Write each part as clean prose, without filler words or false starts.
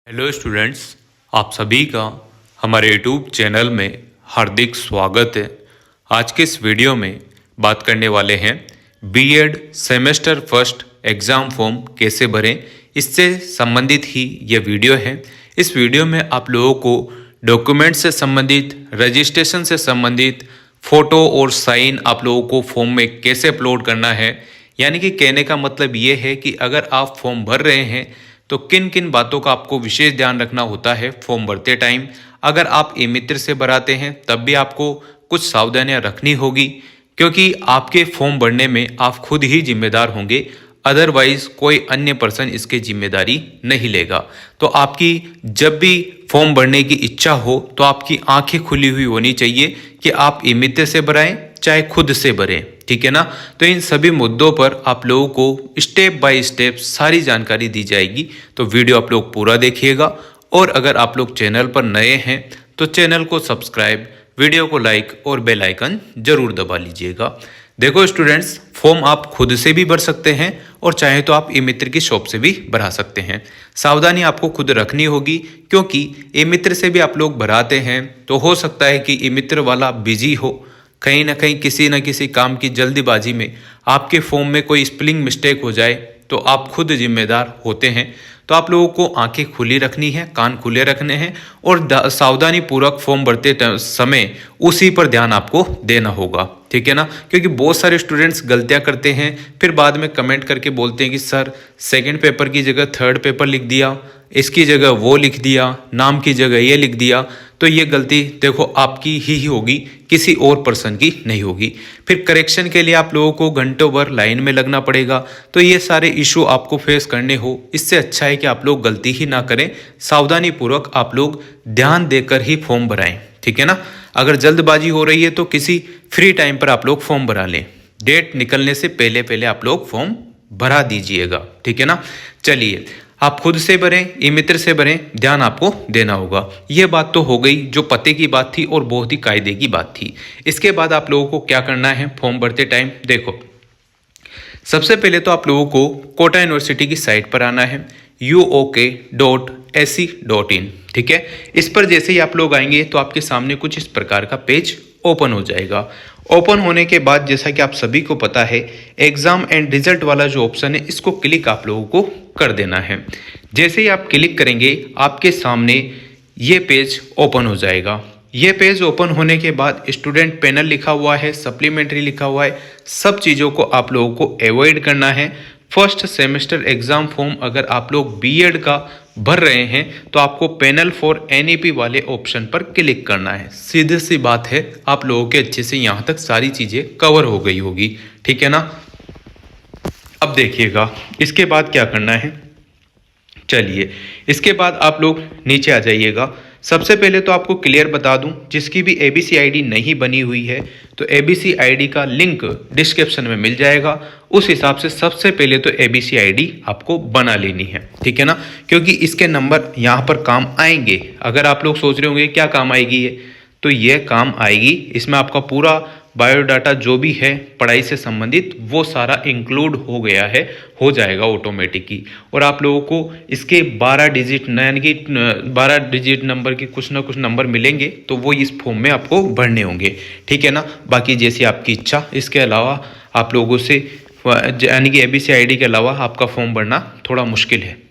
Hello students, आप सभी का हमारे यूट्यूब चैनल में हार्दिक स्वागत है। आज के इस वीडियो में बात करने वाले हैं BEd semester first exam form कैसे भरें। इससे संबंधित ही यह वीडियो है। इस वीडियो में आप लोगों को डॉक्यूमेंट से संबंधित, रजिस्ट्रेशन से संबंधित, फ़ोटो और साइन आप लोगों को फॉर्म में कैसे अपलोड करना है, यानी कि कहने का मतलब ये है कि अगर आप फॉर्म भर रहे हैं तो किन किन बातों का आपको विशेष ध्यान रखना होता है फॉर्म भरते टाइम। अगर आप ई मित्र से भराते हैं तब भी आपको कुछ सावधानियां रखनी होगी, क्योंकि आपके फॉर्म भरने में आप खुद ही जिम्मेदार होंगे, अदरवाइज कोई अन्य पर्सन इसकी जिम्मेदारी नहीं लेगा। तो आपकी जब भी फॉर्म भरने की इच्छा हो तो आपकी आंखें खुली हुई होनी चाहिए कि आप ई मित्र से भराएं चाहे खुद से भरें, ठीक है ना। तो इन सभी मुद्दों पर आप लोगों को स्टेप बाय स्टेप सारी जानकारी दी जाएगी, तो वीडियो आप लोग पूरा देखिएगा। और अगर आप लोग चैनल पर नए हैं तो चैनल को सब्सक्राइब, वीडियो को लाइक और बेल आइकन जरूर दबा लीजिएगा। देखो स्टूडेंट्स, फॉर्म आप खुद से भी भर सकते हैं और चाहे तो आप ई मित्र की शॉप से भी भरा सकते हैं। सावधानी आपको खुद रखनी होगी, क्योंकि ई मित्र से भी आप लोग भराते हैं तो हो सकता है कि ई मित्र वाला बिजी हो, कहीं ना कहीं किसी न किसी काम की जल्दीबाजी में आपके फॉर्म में कोई स्पेलिंग मिस्टेक हो जाए तो आप खुद जिम्मेदार होते हैं। तो आप लोगों को आंखें खुली रखनी है, कान खुले रखने हैं और सावधानी पूर्वक फॉर्म भरते समय उसी पर ध्यान आपको देना होगा, ठीक है ना। क्योंकि बहुत सारे स्टूडेंट्स गलतियां करते हैं, फिर बाद में कमेंट करके बोलते हैं कि सर सेकंड पेपर की जगह थर्ड पेपर लिख दिया, इसकी जगह वो लिख दिया, नाम की जगह ये लिख दिया। तो ये गलती देखो आपकी ही होगी, किसी और पर्सन की नहीं होगी। फिर करेक्शन के लिए आप लोगों को घंटों भर लाइन में लगना पड़ेगा। तो ये सारे इशू आपको फेस करने हो, इससे अच्छा है कि आप लोग गलती ही ना करें, सावधानी पूर्वक आप लोग ध्यान देकर ही फॉर्म भराएं, ठीक है ना। अगर जल्दबाजी हो रही है तो किसी फ्री टाइम पर आप लोग फॉर्म भरा लें, डेट निकलने से पहले पहले आप लोग फॉर्म भरा दीजिएगा, ठीक है ना। चलिए, आप खुद से भरें, ई मित्र से भरें, ध्यान आपको देना होगा। यह बात तो हो गई जो पते की बात थी और बहुत ही कायदे की बात थी। इसके बाद आप लोगों को क्या करना है फॉर्म भरते टाइम, देखो सबसे पहले तो आप लोगों को कोटा यूनिवर्सिटी की साइट पर आना है uok.ac.in, ठीक है। इस पर जैसे ही आप लोग आएंगे तो आपके सामने कुछ इस प्रकार का पेज ओपन हो जाएगा। ओपन होने के बाद जैसा कि आप सभी को पता है, एग्जाम एंड रिजल्ट वाला जो ऑप्शन है इसको क्लिक आप लोगों को कर देना है। जैसे ही आप क्लिक करेंगे आपके सामने ये पेज ओपन हो जाएगा। ये पेज ओपन होने के बाद स्टूडेंट पैनल लिखा हुआ है, सप्लीमेंट्री लिखा हुआ है, सब चीज़ों को आप लोगों को अवॉइड करना है। फर्स्ट सेमेस्टर एग्जाम फॉर्म अगर आप लोग बीएड का भर रहे हैं तो आपको पैनल फॉर एनईपी वाले ऑप्शन पर क्लिक करना है। सीधी सी बात है, आप लोगों के अच्छे से यहाँ तक सारी चीज़ें कवर हो गई होगी, ठीक है ना। अब देखिएगा इसके बाद क्या करना है। चलिए, इसके बाद आप लोग नीचे आ जाइएगा। सबसे पहले तो आपको क्लियर बता दूं, जिसकी भी एबीसी आईडी नहीं बनी हुई है तो एबीसी आईडी का लिंक डिस्क्रिप्शन में मिल जाएगा। उस हिसाब से सबसे पहले तो एबीसी आईडी आपको बना लेनी है, ठीक है ना, क्योंकि इसके नंबर यहाँ पर काम आएंगे। अगर आप लोग सोच रहे होंगे क्या काम आएगी ये, तो ये काम आएगी। इसमें आपका पूरा बायोडाटा जो भी है पढ़ाई से संबंधित वो सारा इंक्लूड हो गया है, हो जाएगा ऑटोमेटिक ही। और आप लोगों को इसके 12 डिजिट यानी कि 12 डिजिट नंबर के कुछ ना कुछ नंबर मिलेंगे, तो वो इस फॉर्म में आपको भरने होंगे, ठीक है ना। बाकी जैसी आपकी इच्छा, इसके अलावा आप लोगों से यानी कि एबीसी आईडी के अलावा आपका फॉर्म भरना थोड़ा मुश्किल है।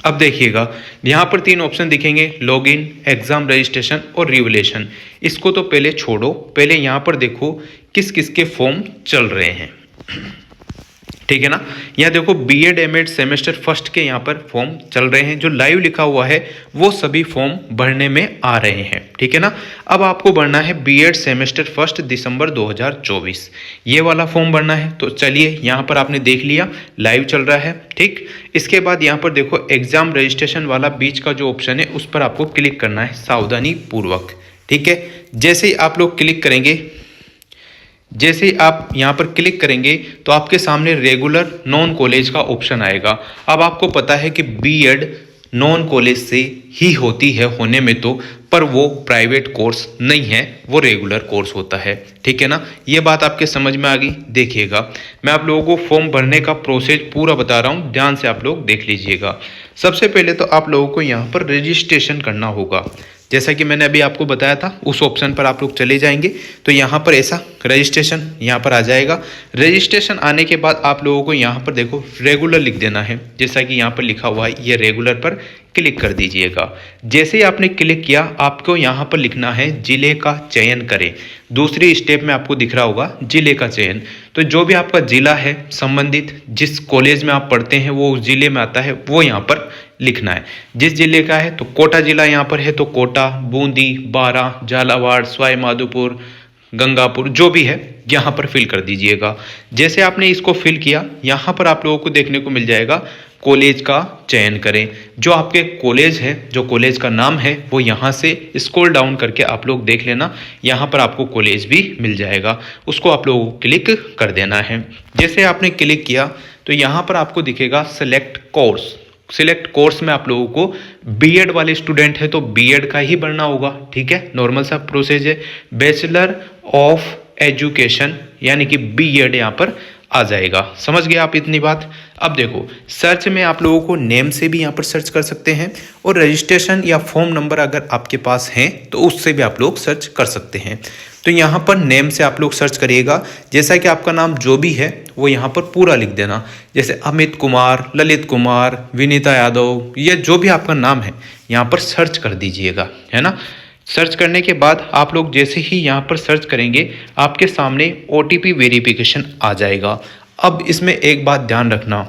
अब देखिएगा यहाँ पर 3 ऑप्शन दिखेंगे, लॉगिन, एग्जाम रजिस्ट्रेशन और रिवलेशन। इसको तो पहले छोड़ो, पहले यहाँ पर देखो किस किस के फॉर्म चल रहे हैं, ठीक है ना। यहाँ देखो बीएड एमएड सेमेस्टर फर्स्ट के यहाँ पर फॉर्म चल रहे हैं, जो लाइव लिखा हुआ है वो सभी फॉर्म भरने में आ रहे हैं, ठीक है ना। अब आपको भरना है बीएड सेमेस्टर फर्स्ट दिसंबर 2024, ये वाला फॉर्म भरना है। तो चलिए, यहाँ पर आपने देख लिया लाइव चल रहा है, ठीक। इसके बाद यहाँ पर देखो एग्जाम रजिस्ट्रेशन वाला बीच का जो ऑप्शन है उस पर आपको क्लिक करना है सावधानी पूर्वक, ठीक है। जैसे ही आप लोग क्लिक करेंगे, जैसे ही आप यहाँ पर क्लिक करेंगे तो आपके सामने रेगुलर नॉन कॉलेज का ऑप्शन आएगा। अब आपको पता है कि बीएड नॉन कॉलेज से ही होती है होने में, तो पर वो प्राइवेट कोर्स नहीं है, वो रेगुलर कोर्स होता है। ठीक है ना, ये बात आपके समझ में आ गई। देखिएगा, मैं आप लोगों को फॉर्म भरने का प्रोसेस पूरा बता रहा हूँ, ध्यान से आप लोग देख लीजिएगा। सबसे पहले तो आप लोगों को यहाँ पर रजिस्ट्रेशन करना होगा। जैसा कि मैंने अभी आपको बताया था, उस ऑप्शन पर आप लोग चले जाएंगे तो यहाँ पर ऐसा रजिस्ट्रेशन यहाँ पर आ जाएगा। रजिस्ट्रेशन आने के बाद आप लोगों को यहाँ पर देखो रेगुलर लिख देना है, जैसा कि यहाँ पर लिखा हुआ है, ये रेगुलर पर क्लिक कर दीजिएगा। जैसे ही आपने क्लिक किया, आपको यहाँ पर लिखना है जिले का चयन करें। दूसरी स्टेप में आपको दिख रहा होगा जिले का चयन। तो जो भी आपका जिला है, संबंधित जिस कॉलेज में आप पढ़ते हैं वो उस जिले में आता है, वो यहाँ पर लिखना है। जिस जिले का है तो कोटा जिला यहाँ पर है तो कोटा, बूंदी, बारां, झालावाड़, सवाई माधोपुर, गंगापुर, जो भी है यहाँ पर फिल कर दीजिएगा। जैसे आपने इसको फिल किया, यहाँ पर आप लोगों को देखने को मिल जाएगा कॉलेज का चयन करें। जो आपके कॉलेज है, जो कॉलेज का नाम है, वो यहाँ से स्क्रॉल डाउन करके आप लोग देख लेना, यहाँ पर आपको कॉलेज भी मिल जाएगा। उसको आप लोगों को क्लिक कर देना है। जैसे आपने क्लिक किया तो यहाँ पर आपको दिखेगा सेलेक्ट कोर्स। सिलेक्ट कोर्स में आप लोगों को बीएड वाले स्टूडेंट है तो बीएड का ही भरना होगा। ठीक है, नॉर्मल सा प्रोसेस है। बैचलर ऑफ एजुकेशन यानी कि बीएड यहाँ पर आ जाएगा। समझ गए आप इतनी बात। अब देखो, सर्च में आप लोगों को नेम से भी यहाँ पर सर्च कर सकते हैं, और रजिस्ट्रेशन या फॉर्म नंबर अगर आपके पास है तो उससे भी आप लोग सर्च कर सकते हैं। तो यहाँ पर नेम से आप लोग सर्च करिएगा। जैसा कि आपका नाम जो भी है वो यहाँ पर पूरा लिख देना, जैसे अमित कुमार, ललित कुमार, विनीता यादव, या जो भी आपका नाम है यहाँ पर सर्च कर दीजिएगा, है ना। सर्च करने के बाद आप लोग जैसे ही यहाँ पर सर्च करेंगे, आपके सामने OTP वेरिफिकेशन आ जाएगा। अब इसमें एक बात ध्यान रखना,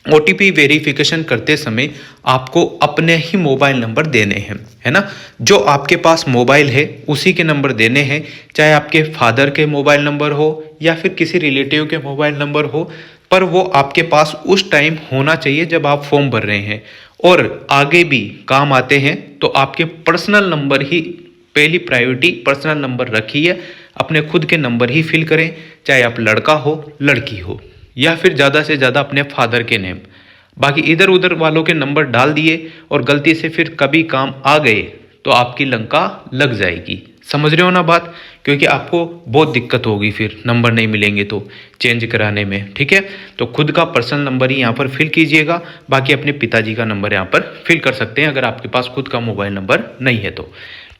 OTP वेरिफिकेशन करते समय आपको अपने ही मोबाइल नंबर देने हैं, है ना। जो आपके पास मोबाइल है उसी के नंबर देने हैं, चाहे आपके फादर के मोबाइल नंबर हो या फिर किसी रिलेटिव के मोबाइल नंबर हो, पर वो आपके पास उस टाइम होना चाहिए जब आप फॉर्म भर रहे हैं। और आगे भी काम आते हैं तो आपके पर्सनल नंबर ही पहली प्रायोरिटी, पर्सनल नंबर रखिए, अपने खुद के नंबर ही फिल करें, चाहे आप लड़का हो लड़की हो, या फिर ज़्यादा से ज़्यादा अपने फादर के नेम। बाकी इधर उधर वालों के नंबर डाल दिए और गलती से फिर कभी काम आ गए तो आपकी लंका लग जाएगी। समझ रहे हो ना बात, क्योंकि आपको बहुत दिक्कत होगी फिर नंबर नहीं मिलेंगे तो चेंज कराने में। ठीक है, तो खुद का पर्सनल नंबर ही यहाँ पर फिल कीजिएगा, बाकी अपने पिताजी का नंबर यहाँ पर फिल कर सकते हैं अगर आपके पास खुद का मोबाइल नंबर नहीं है तो।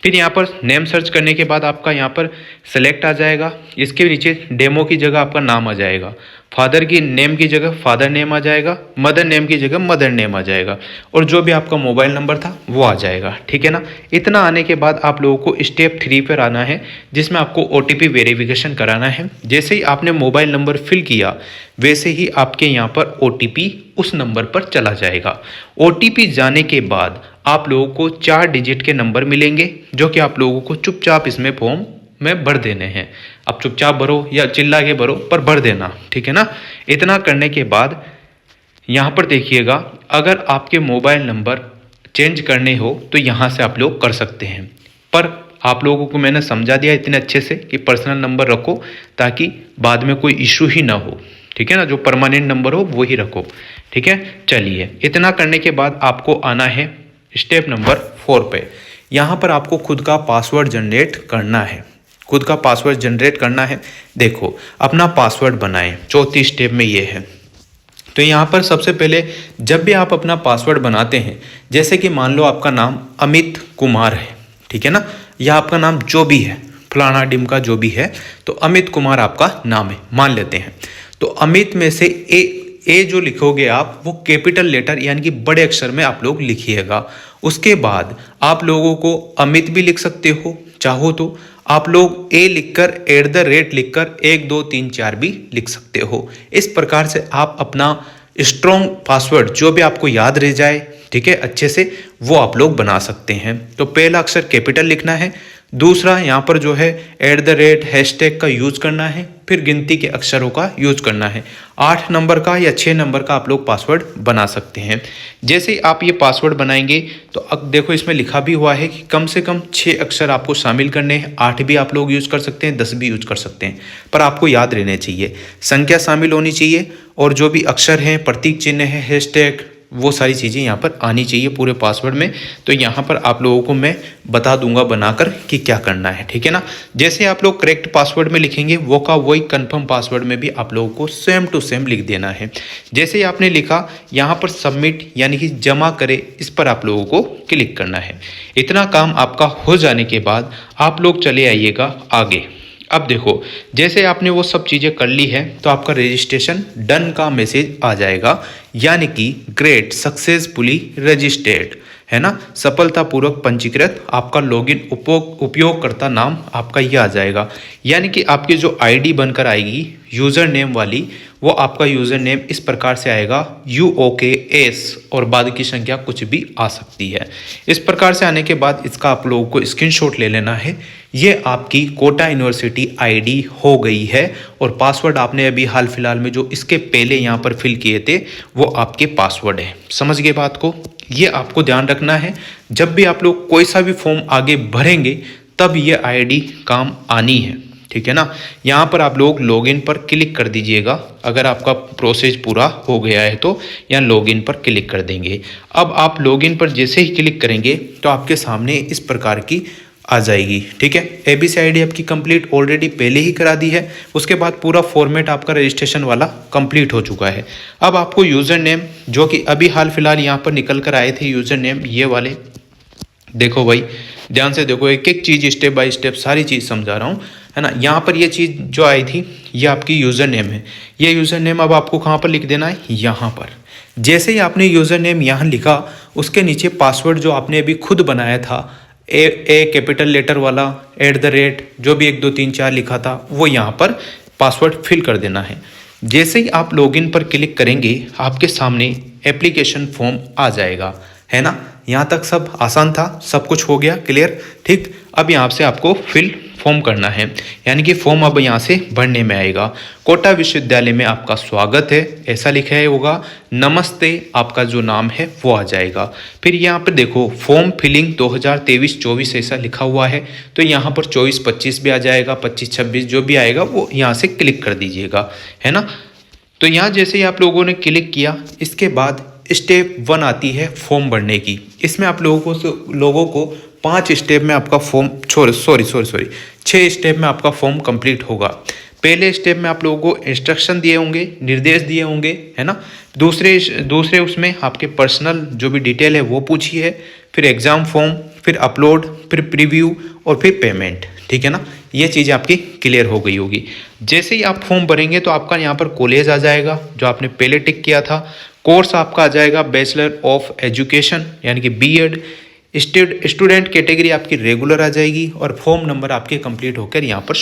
फिर यहाँ पर नेम सर्च करने के बाद आपका यहाँ पर सेलेक्ट आ जाएगा। इसके नीचे डेमो की जगह आपका नाम आ जाएगा, फादर की नेम की जगह फादर नेम आ जाएगा, मदर नेम की जगह मदर नेम आ जाएगा, और जो भी आपका मोबाइल नंबर था वो आ जाएगा। ठीक है ना। इतना आने के बाद आप लोगों को स्टेप 3 पर आना है, जिसमें आपको OTP वेरिफिकेशन कराना है। जैसे ही आपने मोबाइल नंबर फिल किया, वैसे ही आपके यहाँ पर OTP उस नंबर पर चला जाएगा। OTP जाने के बाद आप लोगों को 4 डिजिट के नंबर मिलेंगे, जो कि आप लोगों को चुपचाप इसमें फॉर्म में भर देने हैं। आप चुपचाप भरो या चिल्ला के भरो, पर भर देना। ठीक है ना। इतना करने के बाद यहाँ पर देखिएगा, अगर आपके मोबाइल नंबर चेंज करने हो तो यहाँ से आप लोग कर सकते हैं, पर आप लोगों को मैंने समझा दिया इतने अच्छे से कि पर्सनल नंबर रखो ताकि बाद में कोई इशू ही ना हो। ठीक है ना, जो परमानेंट नंबर हो वो ही रखो। ठीक है, चलिए इतना करने के बाद आपको आना है स्टेप नंबर 4 पे। यहाँ पर आपको खुद का पासवर्ड जनरेट करना है, खुद का पासवर्ड जनरेट करना है। देखो, अपना पासवर्ड बनाएं, चौथी स्टेप में ये है। तो यहाँ पर सबसे पहले जब भी आप अपना पासवर्ड बनाते हैं, जैसे कि मान लो आपका नाम अमित कुमार है, ठीक है ना, या आपका नाम जो भी है, फलाना डिमका जो भी है, तो अमित कुमार आपका नाम है मान लेते हैं। तो अमित में से ए जो लिखोगे आप, वो कैपिटल लेटर यानी कि बड़े अक्षर में आप लोग लिखिएगा। उसके बाद आप लोगों को अमित भी लिख सकते हो, चाहो तो आप लोग ए लिखकर @ लिखकर 1 2 3 4 भी लिख सकते हो। इस प्रकार से आप अपना स्ट्रॉन्ग पासवर्ड जो भी आपको याद रह जाए, ठीक है, अच्छे से, वो आप लोग बना सकते हैं। तो पहला अक्षर कैपिटल लिखना है, दूसरा यहाँ पर जो है @ हैशटैग का यूज करना है, फिर गिनती के अक्षरों का यूज करना है। 8 नंबर का या 6 नंबर का आप लोग पासवर्ड बना सकते हैं। जैसे ही आप ये पासवर्ड बनाएंगे तो अब देखो इसमें लिखा भी हुआ है कि कम से कम 6 अक्षर आपको शामिल करने हैं। 8 भी आप लोग यूज कर सकते हैं, 10 भी यूज कर सकते हैं, पर आपको याद रहने चाहिए, संख्या शामिल होनी चाहिए, और जो भी अक्षर हैं, प्रतीक चिन्ह है, हैशटैग, वो सारी चीज़ें यहाँ पर आनी चाहिए पूरे पासवर्ड में। तो यहाँ पर आप लोगों को मैं बता दूंगा बनाकर कि क्या करना है, ठीक है ना। जैसे आप लोग करेक्ट पासवर्ड में लिखेंगे वो का वही कंफर्म पासवर्ड में भी आप लोगों को सेम टू सेम लिख देना है। जैसे ही आपने लिखा यहाँ पर सबमिट यानी कि जमा करे, इस पर आप लोगों को क्लिक करना है। इतना काम आपका हो जाने के बाद आप लोग चले आइएगा आगे। अब देखो, जैसे आपने वो सब चीज़ें कर ली है तो आपका रजिस्ट्रेशन डन का मैसेज आ जाएगा, यानी कि ग्रेट सक्सेसफुली रजिस्टर्ड, है ना, सफलतापूर्वक पंजीकृत। आपका लॉगिन उपयोगकर्ता नाम आपका ये आ जाएगा, यानी कि आपकी जो आईडी बनकर आएगी यूज़र नेम वाली, वो आपका यूज़र नेम इस प्रकार से आएगा UOKS और बाद की संख्या कुछ भी आ सकती है। इस प्रकार से आने के बाद इसका आप लोगों को स्क्रीनशॉट ले लेना है। ये आपकी कोटा यूनिवर्सिटी आईडी हो गई है और पासवर्ड आपने अभी हाल फिलहाल में जो इसके पहले यहाँ पर फिल किए थे वो आपके पासवर्ड है। समझ गए बात को? ये आपको ध्यान रखना है, जब भी आप लोग कोई सा भी फॉर्म आगे भरेंगे तब ये आईडी काम आनी है, ठीक है ना। यहाँ पर आप लोग लॉगिन पर क्लिक कर दीजिएगा। अगर आपका प्रोसेस पूरा हो गया है तो यहाँ लॉगिन पर क्लिक कर देंगे। अब आप लॉगिन पर जैसे ही क्लिक करेंगे तो आपके सामने इस प्रकार की आ जाएगी, ठीक है। ABC ID आपकी कंप्लीट ऑलरेडी पहले ही करा दी है। उसके बाद पूरा फॉर्मेट आपका रजिस्ट्रेशन वाला कंप्लीट हो चुका है। अब आपको यूज़र नेम, जो कि अभी हाल फिलहाल यहाँ पर निकल कर आए थे यूज़र नेम ये वाले, देखो भाई ध्यान से देखो, एक एक चीज़ स्टेप बाय स्टेप सारी चीज़ समझा रहा हूँ, है ना। यहाँ पर ये चीज़ जो आई थी ये आपकी यूज़र नेम है। ये यूज़र नेम अब आपको कहाँ पर लिख देना है, यहाँ पर। जैसे ही आपने यूज़र नेम यहाँ लिखा, उसके नीचे पासवर्ड जो आपने अभी खुद बनाया था, ए कैपिटल लेटर वाला @ जो भी 1 2 3 4 लिखा था, वो यहाँ पर पासवर्ड फिल कर देना है। जैसे ही आप लॉगिन पर क्लिक करेंगे आपके सामने एप्लीकेशन फॉर्म आ जाएगा, है ना। यहाँ तक सब आसान था, सब कुछ हो गया क्लियर, ठीक। अब यहाँ से आपको फिल फॉर्म करना है, यानी कि फॉर्म अब यहाँ से भरने में आएगा। कोटा विश्वविद्यालय में आपका स्वागत है ऐसा लिखा है होगा, नमस्ते आपका जो नाम है वो आ जाएगा। फिर यहाँ पर देखो फॉर्म फिलिंग 2023-24 ऐसा लिखा हुआ है, तो यहाँ पर 24-25 भी आ जाएगा, 25-26 जो भी आएगा वो यहाँ से क्लिक कर दीजिएगा, है ना। तो यहाँ जैसे ही आप लोगों ने क्लिक किया, इसके बाद स्टेप 1 आती है फॉर्म भरने की। इसमें आप लोगों को 5 स्टेप में आपका फॉर्म 6 स्टेप में आपका फॉर्म कंप्लीट होगा। पहले स्टेप में आप लोगों को इंस्ट्रक्शन दिए होंगे, निर्देश दिए होंगे, है ना। दूसरे उसमें आपके पर्सनल जो भी डिटेल है वो पूछी है, फिर एग्ज़ाम फॉर्म, फिर अपलोड, फिर प्रीव्यू और फिर पेमेंट, ठीक है ना। ये चीज़ आपकी क्लियर हो गई होगी। जैसे ही आप फॉर्म भरेंगे तो आपका यहाँ पर कॉलेज आ जाएगा जो आपने पहले टिक किया था। कोर्स आपका आ जाएगा बैचलर ऑफ एजुकेशन यानी कि BEd। स्टूडेंट कैटेगरी आपकी रेगुलर आ जाएगी और फॉर्म नंबर आपके कंप्लीट होकर यहाँ पर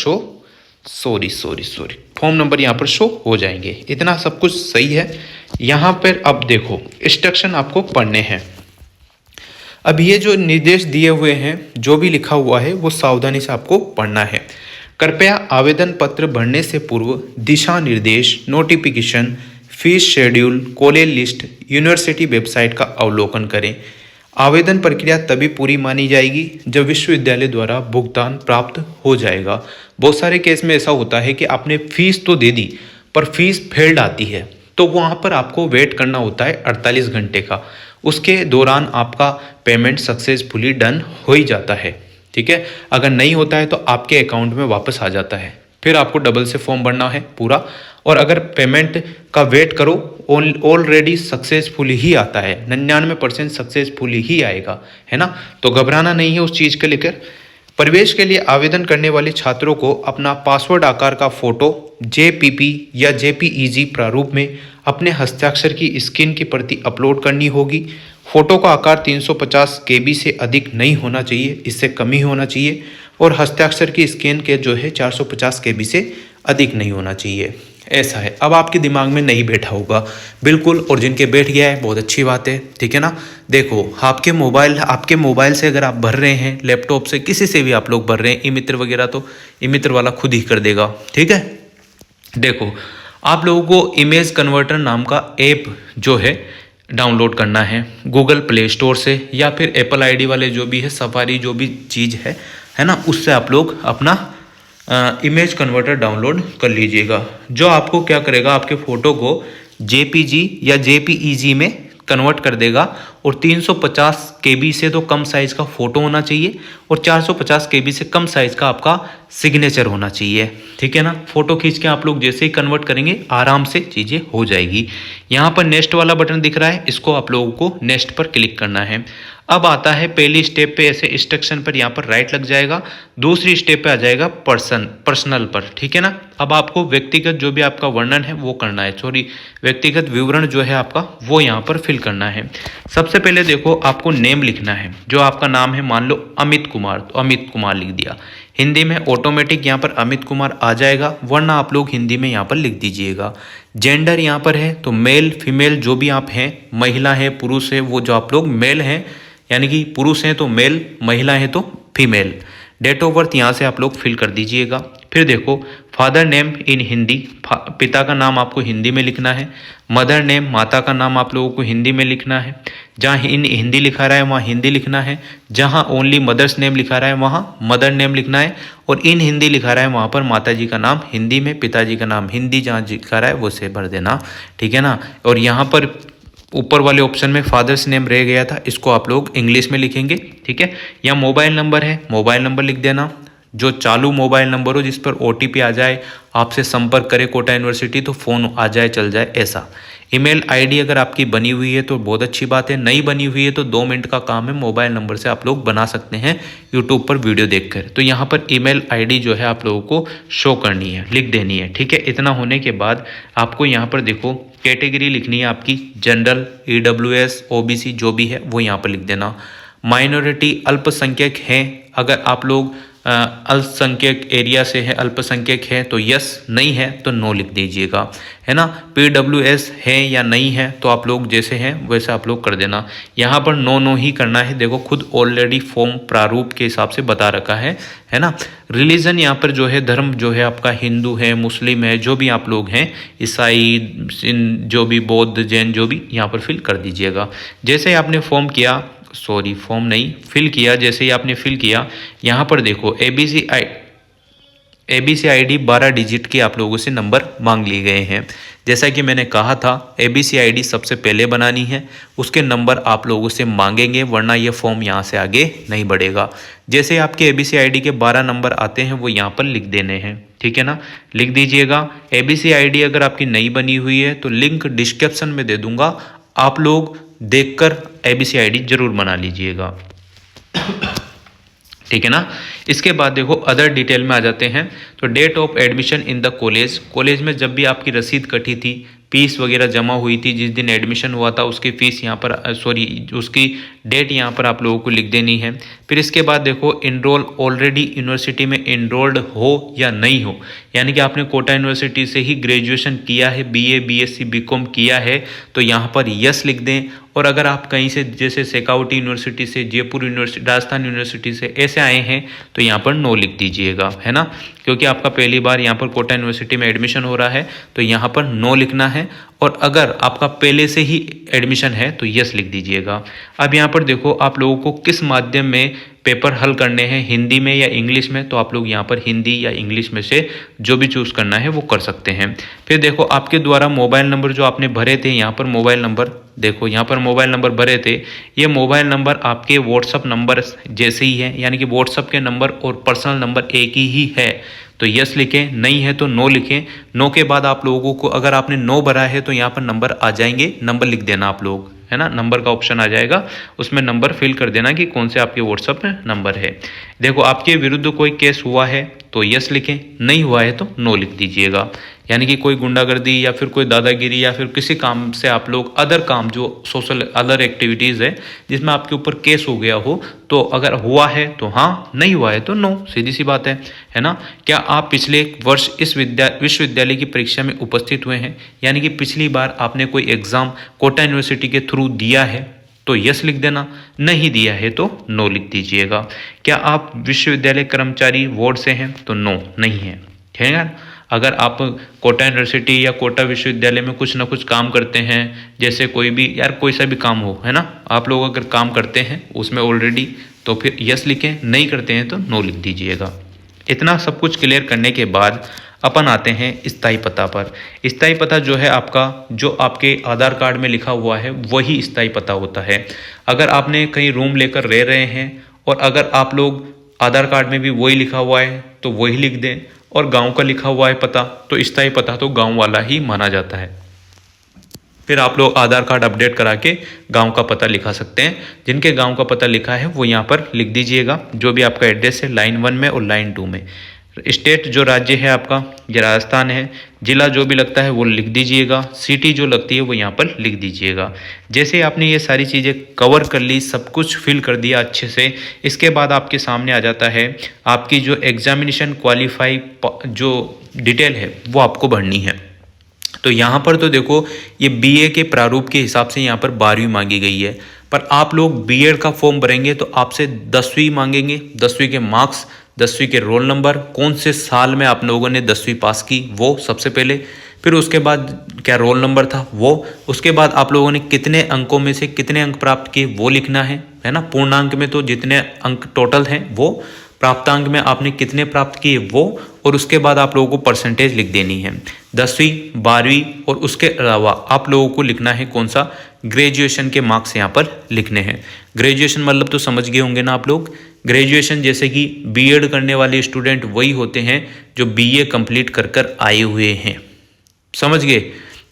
फॉर्म नंबर यहाँ पर शो हो जाएंगे। इतना सब कुछ सही है। यहाँ पर अब देखो इंस्ट्रक्शन आपको पढ़ने हैं। अब ये जो निर्देश दिए हुए हैं, जो भी लिखा हुआ है वो सावधानी से आपको पढ़ना है। कृपया आवेदन पत्र भरने से पूर्व दिशा निर्देश, notification, fees schedule, college list, university website का अवलोकन करें। आवेदन प्रक्रिया तभी पूरी मानी जाएगी जब विश्वविद्यालय द्वारा भुगतान प्राप्त हो जाएगा। बहुत सारे केस में ऐसा होता है कि आपने फीस तो दे दी पर फीस फेल्ड आती है, तो वहाँ पर आपको वेट करना होता है 48 घंटे का। उसके दौरान आपका पेमेंट सक्सेसफुली डन हो ही जाता है, ठीक है। अगर नहीं होता है तो आपके अकाउंट में वापस आ जाता है, फिर आपको डबल से फॉर्म भरना है पूरा। और अगर पेमेंट का वेट करो, ऑलरेडी सक्सेसफुली ही आता है, 99% सक्सेसफुली ही आएगा, है ना। तो घबराना नहीं है उस चीज़ के लेकर। प्रवेश के लिए आवेदन करने वाले छात्रों को अपना पासवर्ड आकार का फोटो JPP या JPEG प्रारूप में अपने हस्ताक्षर की स्कैन की प्रति अपलोड करनी होगी। फोटो का आकार 350 KB से अधिक नहीं होना चाहिए, इससे कम ही होना चाहिए। और हस्ताक्षर की स्कैन के जो है 450 KB से अधिक नहीं होना चाहिए, ऐसा है। अब आपके दिमाग में नहीं बैठा होगा बिल्कुल, और जिनके बैठ गया है बहुत अच्छी बात है, ठीक है ना। देखो आपके मोबाइल से अगर आप भर रहे हैं, लैपटॉप से, किसी से भी आप लोग भर रहे हैं, ई-मित्र वगैरह, तो ई-मित्र वाला खुद ही कर देगा, ठीक है। देखो आप लोगों को इमेज कन्वर्टर नाम का ऐप जो है डाउनलोड करना है गूगल प्ले स्टोर से, या फिर एप्पल ID वाले जो भी है, सफारी जो भी चीज़ है ना, उससे आप लोग अपना इमेज कन्वर्टर डाउनलोड कर लीजिएगा। जो आपको क्या करेगा, आपके फ़ोटो को JPG या JPEG में कन्वर्ट कर देगा। और 350 KB से तो कम साइज़ का फ़ोटो होना चाहिए और 450 KB से कम साइज़ का आपका सिग्नेचर होना चाहिए, ठीक है ना। फ़ोटो खींच के आप लोग जैसे ही कन्वर्ट करेंगे आराम से चीज़ें हो जाएगी। यहाँ पर नेक्स्ट वाला बटन दिख रहा है, इसको आप लोगों को नेक्स्ट पर क्लिक करना है। अब आता है पहली स्टेप पे ऐसे इंस्ट्रक्शन पर यहाँ पर राइट लग जाएगा, दूसरी स्टेप पे आ जाएगा पर्सनल पर, ठीक है ना। अब आपको व्यक्तिगत जो भी आपका वर्णन है वो करना है, सॉरी व्यक्तिगत विवरण जो है आपका वो यहाँ पर फिल करना है। सबसे पहले देखो आपको नेम लिखना है, जो आपका नाम है मान लो अमित कुमार, तो अमित कुमार लिख दिया। हिंदी में ऑटोमेटिक यहाँ पर अमित कुमार आ जाएगा, वरना आप लोग हिंदी में यहाँ पर लिख दीजिएगा। जेंडर यहाँ पर है तो मेल फीमेल जो भी आप हैं, महिला है पुरुष है, वो जो आप लोग मेल हैं यानी कि पुरुष हैं तो मेल, महिला है तो फीमेल। डेट ऑफ बर्थ यहाँ से आप लोग फिल कर दीजिएगा। फिर देखो फादर नेम इन हिंदी, पिता का नाम आपको हिंदी में लिखना है। मदर नेम, माता का नाम आप लोगों को हिंदी में लिखना है। जहाँ इन हिंदी लिखा रहा है वहाँ हिंदी लिखना है, जहाँ ओनली मदर्स नेम लिखा रहा है वहाँ मदर नेम लिखना है, और इन हिंदी लिखा रहा है वहाँ पर माता जी का नाम हिंदी में, पिताजी का नाम हिंदी जहाँ लिखा रहा है वो से भर देना, ठीक है ना। और यहाँ पर ऊपर वाले ऑप्शन में फादर्स नेम रह गया था, इसको आप लोग इंग्लिश में लिखेंगे, ठीक है। या मोबाइल नंबर है, मोबाइल नंबर लिख देना, जो चालू मोबाइल नंबर हो जिस पर OTP आ जाए, आपसे संपर्क करे कोटा यूनिवर्सिटी तो फ़ोन आ जाए चल जाए ऐसा। ईमेल आईडी अगर आपकी बनी हुई है तो बहुत अच्छी बात है, नहीं बनी हुई है तो 2 मिनट का काम है, मोबाइल नंबर से आप लोग बना सकते हैं यूट्यूब पर वीडियो देखकर। तो यहाँ पर ईमेल आईडी जो है आप लोगों को शो करनी है, लिख देनी है, ठीक है। इतना होने के बाद आपको यहाँ पर देखो कैटेगरी लिखनी है आपकी, जनरल, EWS, OBC जो भी है वो यहाँ पर लिख देना। माइनॉरिटी अल्पसंख्यक हैं, अगर आप लोग अल्पसंख्यक एरिया से है, अल्पसंख्यक है तो यस, नहीं है तो नो लिख दीजिएगा, है ना। PWS है या नहीं है तो आप लोग जैसे हैं वैसे आप लोग कर देना। यहाँ पर नो ही करना है, देखो खुद ऑलरेडी फॉर्म प्रारूप के हिसाब से बता रखा है ना। रिलीजन यहाँ पर जो है, धर्म जो है आपका हिंदू है, मुस्लिम है, जो भी आप लोग हैं, ईसाई, जो भी बौद्ध, जैन जो भी, यहाँ पर फिल कर दीजिएगा। जैसे ही आपने फॉर्म किया, सॉरी फॉर्म नहीं फिल किया, जैसे ही आपने फिल किया यहाँ पर देखो ABC ID 12 डिजिट के आप लोगों से नंबर मांग लिए गए हैं। जैसा कि मैंने कहा था ABC ID सबसे पहले बनानी है, उसके नंबर आप लोगों से मांगेंगे, वरना ये फॉर्म यहाँ से आगे नहीं बढ़ेगा। जैसे आपके ABC ID के 12 नंबर आते हैं वो यहाँ पर लिख देने हैं, ठीक है ना, लिख दीजिएगा। ABC ID अगर आपकी नई बनी हुई है तो लिंक डिस्क्रिप्शन में दे दूंगा, आप लोग देखकर ABC ID जरूर बना लीजिएगा, ठीक है ना। इसके बाद देखो अदर डिटेल में आ जाते हैं। तो date of admission in the college, college में जब भी आपकी रसीद कटी थी, फीस वगैरह जमा हुई थी, जिस दिन एडमिशन हुआ था उसकी फ़ीस यहाँ पर उसकी डेट यहाँ पर आप लोगों को लिख देनी है। फिर इसके बाद देखो इनरोल, ऑलरेडी यूनिवर्सिटी में इनरोल्ड हो या नहीं हो, यानी कि आपने कोटा यूनिवर्सिटी से ही ग्रेजुएशन किया है, BA BSc BCom किया है तो यहाँ पर यस लिख दें। और अगर आप कहीं से जैसे शेखावटी यूनिवर्सिटी से, जयपुर यूनिवर्सिटी, राजस्थान यूनिवर्सिटी से ऐसे आए हैं तो यहाँ पर नो लिख दीजिएगा, है ना, क्योंकि आपका पहली बार यहाँ पर कोटा यूनिवर्सिटी में एडमिशन हो रहा है तो यहाँ पर नो लिखना है। और अगर आपका पहले से ही एडमिशन है तो यस लिख दीजिएगा। अब यहाँ पर देखो आप लोगों को किस माध्यम में पेपर हल करने हैं, हिंदी में या इंग्लिश में, तो आप लोग यहाँ पर हिंदी या इंग्लिश में से जो भी चूज़ करना है वो कर सकते हैं। फिर देखो आपके द्वारा मोबाइल नंबर जो आपने भरे थे, यहाँ पर मोबाइल नंबर देखो, यहाँ पर मोबाइल नंबर भरे थे, ये मोबाइल नंबर आपके व्हाट्सअप नंबर जैसे ही है, यानी कि व्हाट्सअप के नंबर और पर्सनल नंबर एक ही है तो यस लिखें, नहीं है तो नो लिखें। नो के बाद आप लोगों को अगर आपने नो भरा है तो यहाँ पर नंबर आ जाएंगे, नंबर लिख देना आप लोग, है ना, नंबर का ऑप्शन आ जाएगा, उसमें नंबर फिल कर देना कि कौन से आपके व्हाट्सअप में नंबर है। देखो आपके विरुद्ध कोई केस हुआ है तो यस लिखें, नहीं हुआ है तो नो लिख दीजिएगा। यानी कि कोई गुंडागर्दी या फिर कोई दादागिरी या फिर किसी काम से आप लोग अदर काम जो सोशल अदर एक्टिविटीज़ है जिसमें आपके ऊपर केस हो गया हो, तो अगर हुआ है तो हाँ, नहीं हुआ है तो नो, सीधी सी बात है ना। क्या आप पिछले वर्ष इस विश्वविद्यालय की परीक्षा में उपस्थित हुए हैं, यानी कि पिछली बार आपने कोई एग्ज़ाम कोटा यूनिवर्सिटी के थ्रू दिया है तो यस लिख देना, नहीं दिया है तो नो लिख दीजिएगा। क्या आप विश्वविद्यालय कर्मचारी बोर्ड से हैं तो नो, नहीं है, ठीक है। अगर आप कोटा यूनिवर्सिटी या कोटा विश्वविद्यालय में कुछ ना कुछ काम करते हैं, जैसे कोई भी यार कोई सा भी काम हो, है ना, आप लोग अगर काम करते हैं उसमें ऑलरेडी तो फिर यस लिखें, नहीं करते हैं तो नो लिख दीजिएगा। इतना सब कुछ क्लियर करने के बाद अपन आते हैं स्थायी पता पर। स्थायी पता जो है आपका, जो आपके आधार कार्ड में लिखा हुआ है वही स्थायी पता होता है। अगर आपने कहीं रूम लेकर रह रहे हैं और अगर आप लोग आधार कार्ड में भी वही लिखा हुआ है तो वही लिख दें, और गांव का लिखा हुआ है पता तो स्थायी पता तो गांव वाला ही माना जाता है। फिर आप लोग आधार कार्ड अपडेट करा के गांव का पता लिखा सकते हैं। जिनके गांव का पता लिखा है वो यहाँ पर लिख दीजिएगा, जो भी आपका एड्रेस है लाइन 1 में और लाइन 2 में। स्टेट जो राज्य है आपका ये राजस्थान है। जिला जो भी लगता है वो लिख दीजिएगा। सिटी जो लगती है वो यहाँ पर लिख दीजिएगा। जैसे आपने ये सारी चीज़ें कवर कर ली, सब कुछ फिल कर दिया अच्छे से, इसके बाद आपके सामने आ जाता है आपकी जो एग्जामिनेशन क्वालिफाई जो डिटेल है वो आपको भरनी है। तो यहाँ पर तो देखो ये बीए के प्रारूप के हिसाब से यहाँ पर 12वीं मांगी गई है, पर आप लोग बीएड का फॉर्म भरेंगे तो आपसे 10वीं मांगेंगे, 10वीं के मार्क्स, 10वीं के रोल नंबर, कौन से साल में आप लोगों ने 10वीं पास की वो सबसे पहले, फिर उसके बाद क्या रोल नंबर था वो, उसके बाद आप लोगों ने कितने अंकों में से कितने अंक प्राप्त किए वो लिखना है ना। पूर्णांक में तो जितने अंक टोटल हैं वो, प्राप्तांक में आपने कितने प्राप्त किए वो, और उसके बाद आप लोगों को परसेंटेज लिख देनी है 10वीं 12वीं, और उसके अलावा आप लोगों को लिखना है कौन सा, ग्रेजुएशन के मार्क्स यहाँ पर लिखने हैं। ग्रेजुएशन मतलब तो समझ गए होंगे ना आप लोग। ग्रेजुएशन जैसे कि बीएड करने वाले स्टूडेंट वही होते हैं जो बीए कंप्लीट कर कर आए हुए हैं, समझ गए।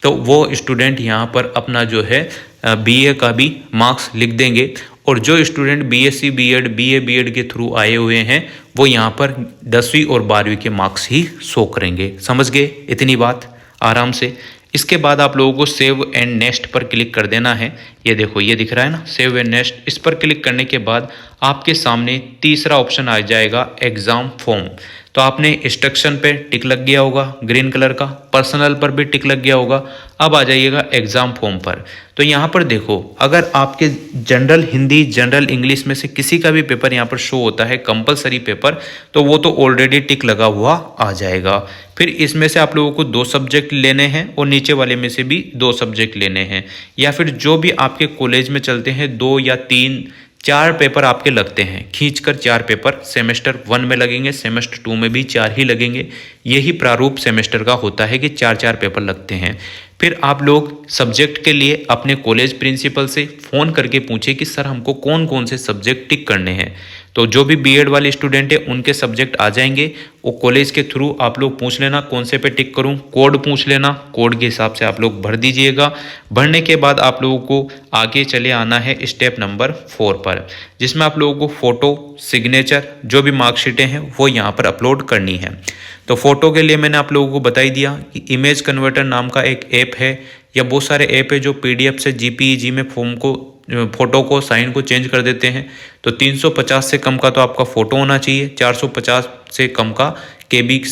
तो वो स्टूडेंट यहाँ पर अपना जो है बीए का भी मार्क्स लिख देंगे, और जो student BSc BEd BA BEd के थ्रू आए हुए हैं वो यहाँ पर 10वीं और 12वीं के मार्क्स ही शो करेंगे। समझ गए इतनी बात आराम से। इसके बाद आप लोगों को सेव एंड नेक्स्ट पर क्लिक कर देना है। ये देखो ये दिख रहा है ना, सेव एंड नेक्स्ट। इस पर क्लिक करने के बाद आपके सामने तीसरा ऑप्शन आ जाएगा एग्ज़ाम फॉर्म। तो आपने इंस्ट्रक्शन पे टिक लग गया होगा ग्रीन कलर का, पर्सनल पर भी टिक लग गया होगा। अब आ जाइएगा एग्ज़ाम फॉर्म पर। तो यहाँ पर देखो, अगर आपके जनरल हिंदी जनरल इंग्लिश में से किसी का भी पेपर यहाँ पर शो होता है कंपलसरी पेपर, तो वो तो ऑलरेडी टिक लगा हुआ आ जाएगा। फिर इसमें से आप लोगों को 2 सब्जेक्ट लेने हैं और नीचे वाले में से भी 2 सब्जेक्ट लेने हैं, या फिर जो भी आपके कॉलेज में चलते हैं 2 या 3 4 पेपर आपके लगते हैं, खींचकर 4 पेपर सेमेस्टर 1 में लगेंगे, सेमेस्टर 2 में भी 4 ही लगेंगे। यही प्रारूप सेमेस्टर का होता है कि 4-4 पेपर लगते हैं। फिर आप लोग सब्जेक्ट के लिए अपने कॉलेज प्रिंसिपल से फ़ोन करके पूछे कि सर हमको कौन कौन से सब्जेक्ट टिक करने हैं। तो जो भी बीएड वाले स्टूडेंट है उनके सब्जेक्ट आ जाएंगे, वो कॉलेज के थ्रू आप लोग पूछ लेना कौन से पे टिक करूं, कोड पूछ लेना, कोड के हिसाब से आप लोग भर दीजिएगा। भरने के बाद आप लोगों को आगे चले आना है स्टेप नंबर 4 पर, जिसमें आप लोगों को फ़ोटो, सिग्नेचर, जो भी मार्कशीटें हैं वो यहाँ पर अपलोड करनी है। तो फ़ोटो के लिए मैंने आप लोगों को बता ही दिया कि इमेज कन्वर्टर नाम का एक ऐप है, या बहुत सारे ऐप है जो पीडीएफ से जीपीईजी में फॉर्म को, फ़ोटो को, साइन को चेंज कर देते हैं। तो 350 से कम का तो आपका फ़ोटो होना चाहिए, 450 से कम का केबी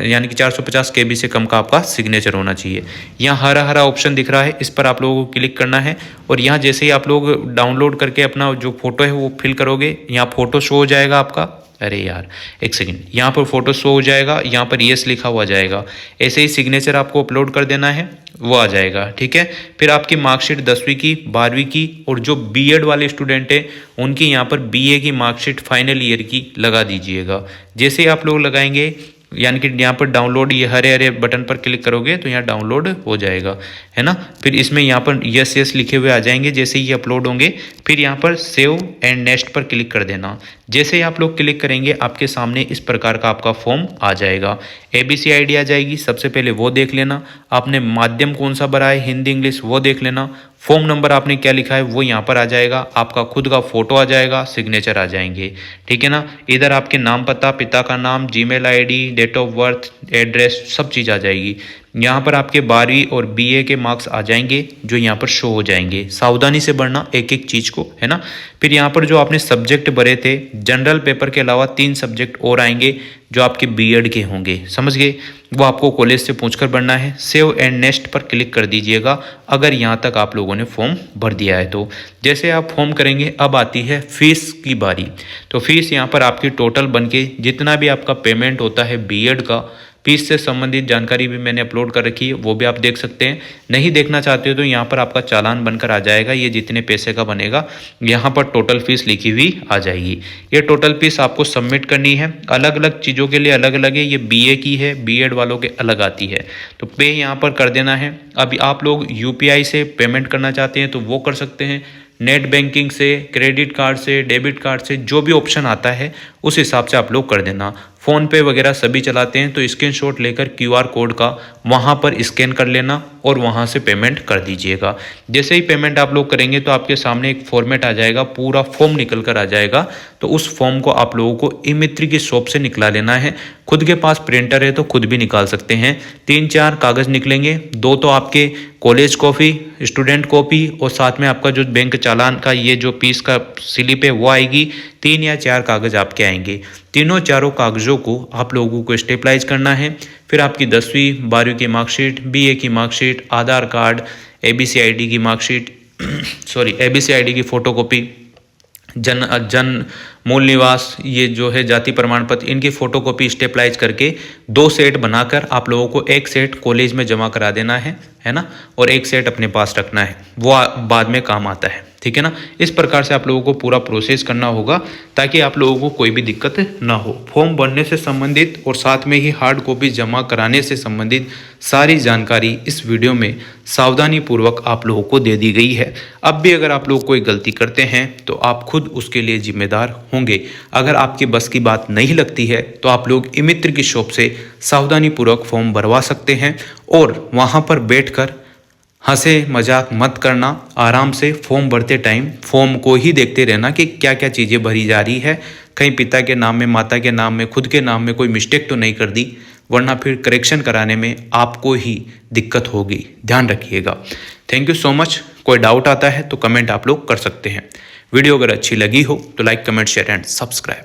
यानी कि 450 केबी से कम का आपका सिग्नेचर होना चाहिए। यहाँ हरा हरा ऑप्शन दिख रहा है, इस पर आप लोगों को क्लिक करना है, और यहाँ जैसे ही आप लोग डाउनलोड करके अपना जो फ़ोटो है वो फिल करोगे, यहाँ फ़ोटो शो हो जाएगा आपका। अरे यार एक सेकंड, यहाँ पर फोटो शो हो जाएगा, यहाँ पर यस लिखा हुआ जाएगा। ऐसे ही सिग्नेचर आपको अपलोड कर देना है, वो आ जाएगा, ठीक है। फिर आपकी मार्कशीट 10वीं की, 12वीं की, और जो बीएड वाले स्टूडेंट हैं उनकी यहाँ पर बीए की मार्कशीट फाइनल ईयर की लगा दीजिएगा। जैसे ही आप लोग लगाएंगे, यानी कि यहाँ पर डाउनलोड, ये हरे हरे बटन पर क्लिक करोगे तो यहाँ डाउनलोड हो जाएगा, है ना। फिर इसमें यहाँ पर यस यस लिखे हुए आ जाएंगे जैसे ही अपलोड होंगे। फिर यहाँ पर सेव एंड नेक्स्ट पर क्लिक कर देना। जैसे ही आप लोग क्लिक करेंगे आपके सामने इस प्रकार का आपका फॉर्म आ जाएगा। ABC ID आ जाएगी, सबसे पहले वो देख लेना। आपने माध्यम कौन सा भरा है, हिंदी इंग्लिश, वो देख लेना। फॉर्म नंबर आपने क्या लिखा है वो यहाँ पर आ जाएगा। आपका खुद का फोटो आ जाएगा, सिग्नेचर आ जाएंगे, ठीक है ना। इधर आपके नाम, पता, पिता का नाम, Gmail ID, date of birth, address, सब चीज़ आ जाएगी। यहाँ पर आपके 12वीं और BA के मार्क्स आ जाएंगे जो यहाँ पर शो हो जाएंगे। सावधानी से भरना एक एक चीज़ को, है ना। फिर यहाँ पर जो आपने सब्जेक्ट भरे थे, जनरल पेपर के अलावा 3 सब्जेक्ट और आएंगे जो आपके बीएड के होंगे, समझ गए। वो आपको कॉलेज से पूछकर भरना है। सेव एंड नेक्स्ट पर क्लिक कर दीजिएगा अगर यहाँ तक आप लोगों ने फॉर्म भर दिया है तो। जैसे आप फॉर्म करेंगे अब आती है फीस की बारी। तो फीस यहाँ पर आपकी टोटल बन के जितना भी आपका पेमेंट होता है बीएड का, फीस से संबंधित जानकारी भी मैंने अपलोड कर रखी है, वो भी आप देख सकते हैं। नहीं देखना चाहते हो तो यहाँ पर आपका चालान बनकर आ जाएगा, ये जितने पैसे का बनेगा यहाँ पर टोटल फीस लिखी हुई आ जाएगी। ये टोटल फीस आपको सबमिट करनी है, अलग अलग चीज़ों के लिए अलग अलग है। ये बीए की है, बीएड वालों के अलग आती है, तो पे यहाँ पर कर देना है। अभी आप लोग यूपीआई से पेमेंट करना चाहते हैं तो वो कर सकते हैं, नेट बैंकिंग से, क्रेडिट कार्ड से, डेबिट कार्ड से, जो भी ऑप्शन आता है उस हिसाब से आप लोग कर देना। फ़ोन पे वगैरह सभी चलाते हैं तो स्क्रीनशॉट लेकर क्यूआर कोड का वहाँ पर स्कैन कर लेना और वहाँ से पेमेंट कर दीजिएगा। जैसे ही पेमेंट आप लोग करेंगे तो आपके सामने एक फॉर्मेट आ जाएगा, पूरा फॉर्म निकल कर आ जाएगा। तो उस फॉर्म को आप लोगों को ई-मित्र की शॉप से निकला लेना है। खुद के पास प्रिंटर है तो खुद भी निकाल सकते हैं। 3-4 कागज़ निकलेंगे, 2 तो आपके कॉलेज कॉपी, स्टूडेंट कॉपी और साथ में आपका जो बैंक चालान का ये जो फीस का स्लिप है वो आएगी। 3 या 4 कागज़ आपके आएंगे। तीनों चारों कागज़ों को आप लोगों को स्टेपलाइज करना है। फिर आपकी 10वीं 12वीं की मार्कशीट, बीए की मार्कशीट, आधार कार्ड, एबीसीआईडी की मार्कशीट एबीसीआईडी की फ़ोटोकॉपी, जन मूल निवास, ये जो है जाति प्रमाण पत्र, इनकी फ़ोटोकॉपी स्टेपलाइज करके 2 सेट बनाकर आप लोगों को 1 सेट कॉलेज में जमा करा देना है ना, और 1 सेट अपने पास रखना है, वो बाद में काम आता है, ठीक है ना। इस प्रकार से आप लोगों को पूरा प्रोसेस करना होगा ताकि आप लोगों को कोई भी दिक्कत ना हो। फॉर्म भरने से संबंधित और साथ में ही हार्ड कॉपी जमा कराने से संबंधित सारी जानकारी इस वीडियो में सावधानी पूर्वक आप लोगों को दे दी गई है। अब भी अगर आप लोग कोई गलती करते हैं तो आप खुद उसके लिए जिम्मेदार होंगे। अगर आपकी बस की बात नहीं लगती है तो आप लोग ई-मित्र की शॉप से सावधानी पूर्वक फॉर्म भरवा सकते हैं और वहाँ पर बैठकर हंसे मजाक मत करना, आराम से फॉर्म भरते टाइम फॉर्म को ही देखते रहना कि क्या क्या चीज़ें भरी जा रही है, कहीं पिता के नाम में, माता के नाम में, खुद के नाम में कोई मिस्टेक तो नहीं कर दी, वरना फिर करेक्शन कराने में आपको ही दिक्कत होगी, ध्यान रखिएगा। Thank you so much. कोई डाउट आता है तो कमेंट आप लोग कर सकते हैं। वीडियो अगर अच्छी लगी हो तो like, comment, share and subscribe.